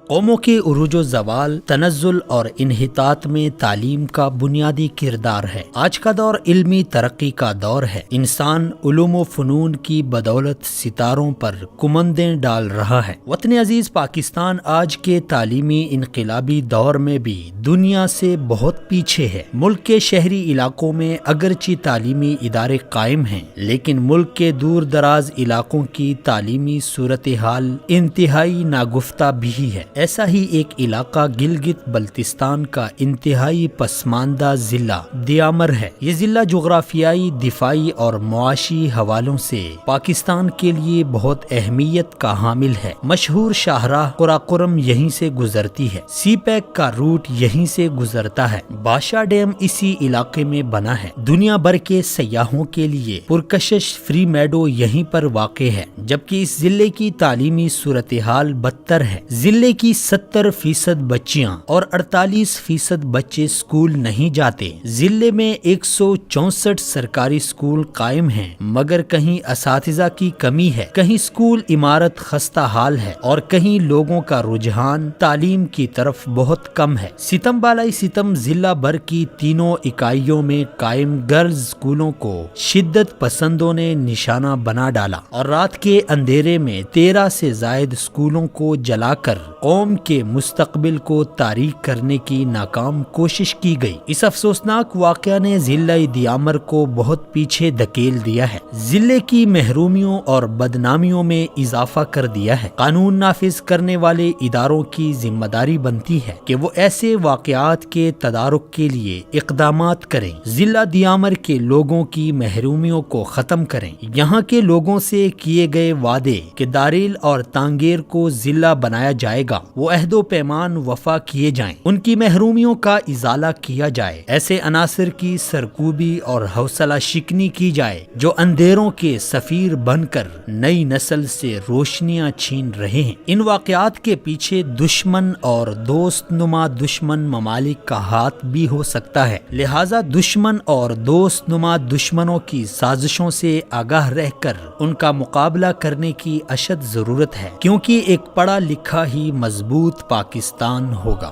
قوموں کے عروج و زوال، تنزل اور انحطاط میں تعلیم کا بنیادی کردار ہے۔ آج کا دور علمی ترقی کا دور ہے۔ انسان علوم و فنون کی بدولت ستاروں پر کمندیں ڈال رہا ہے۔ وطن عزیز پاکستان آج کے تعلیمی انقلابی دور میں بھی دنیا سے بہت پیچھے ہے۔ ملک کے شہری علاقوں میں اگرچہ تعلیمی ادارے قائم ہیں، لیکن ملک کے دور دراز علاقوں کی تعلیمی صورتحال انتہائی ناگفتہ بھی ہے۔ ایسا ہی ایک علاقہ گلگت بلتستان کا انتہائی پسماندہ ضلع دیامر ہے۔ یہ ضلع جغرافیائی، دفاعی اور معاشی حوالوں سے پاکستان کے لیے بہت اہمیت کا حامل ہے۔ مشہور شاہراہ قراقرم یہیں سے گزرتی ہے۔ سی پیک کا روٹ یہیں سے گزرتا ہے۔ بادشاہ ڈیم اسی علاقے میں بنا ہے۔ دنیا بھر کے سیاحوں کے لیے پرکشش فری میڈو یہیں پر واقع ہے، جبکہ اس ضلع کی تعلیمی صورتحال بدتر ہے۔ ضلع کی 70% بچیاں اور 48% بچے اسکول نہیں جاتے۔ ضلع میں 164 سرکاری اسکول قائم ہیں، مگر کہیں اساتذہ کی کمی ہے، کہیں اسکول عمارت خستہ حال ہے اور کہیں لوگوں کا رجحان تعلیم کی طرف بہت کم ہے۔ ستم بالائی ستم ضلع بھر کی تینوں اکائیوں میں قائم گرلز اسکولوں کو شدت پسندوں نے نشانہ بنا ڈالا اور رات کے اندھیرے میں 13 سے زائد اسکولوں کو جلا کر قوم کے مستقبل کو تاریک کرنے کی ناکام کوشش کی گئی۔ اس افسوسناک واقعہ نے ضلع دیامر کو بہت پیچھے دھکیل دیا ہے، ضلع کی محرومیوں اور بدنامیوں میں اضافہ کر دیا ہے۔ قانون نافذ کرنے والے اداروں کی ذمہ داری بنتی ہے کہ وہ ایسے واقعات کے تدارک کے لیے اقدامات کریں، ضلع دیامر کے لوگوں کی محرومیوں کو ختم کریں۔ یہاں کے لوگوں سے کیے گئے وعدے کہ داریل اور تانگیر کو ضلع بنایا جائے گا، وہ عہد و پیمان وفا کیے جائیں، ان کی محرومیوں کا ازالہ کیا جائے، ایسے عناصر کی سرکوبی اور حوصلہ شکنی کی جائے جو اندھیروں کے سفیر بن کر نئی نسل سے روشنیاں چھین رہے ہیں۔ ان واقعات کے پیچھے دشمن اور دوست نما دشمن ممالک کا ہاتھ بھی ہو سکتا ہے، لہٰذا دشمن اور دوست نما دشمنوں کی سازشوں سے آگاہ رہ کر ان کا مقابلہ کرنے کی اشد ضرورت ہے، کیونکہ ایک پڑھا لکھا ہی مضبوط پاکستان ہوگا۔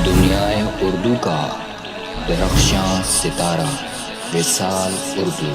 دنیائے اردو کا درخشاں ستارہ وصال اردو۔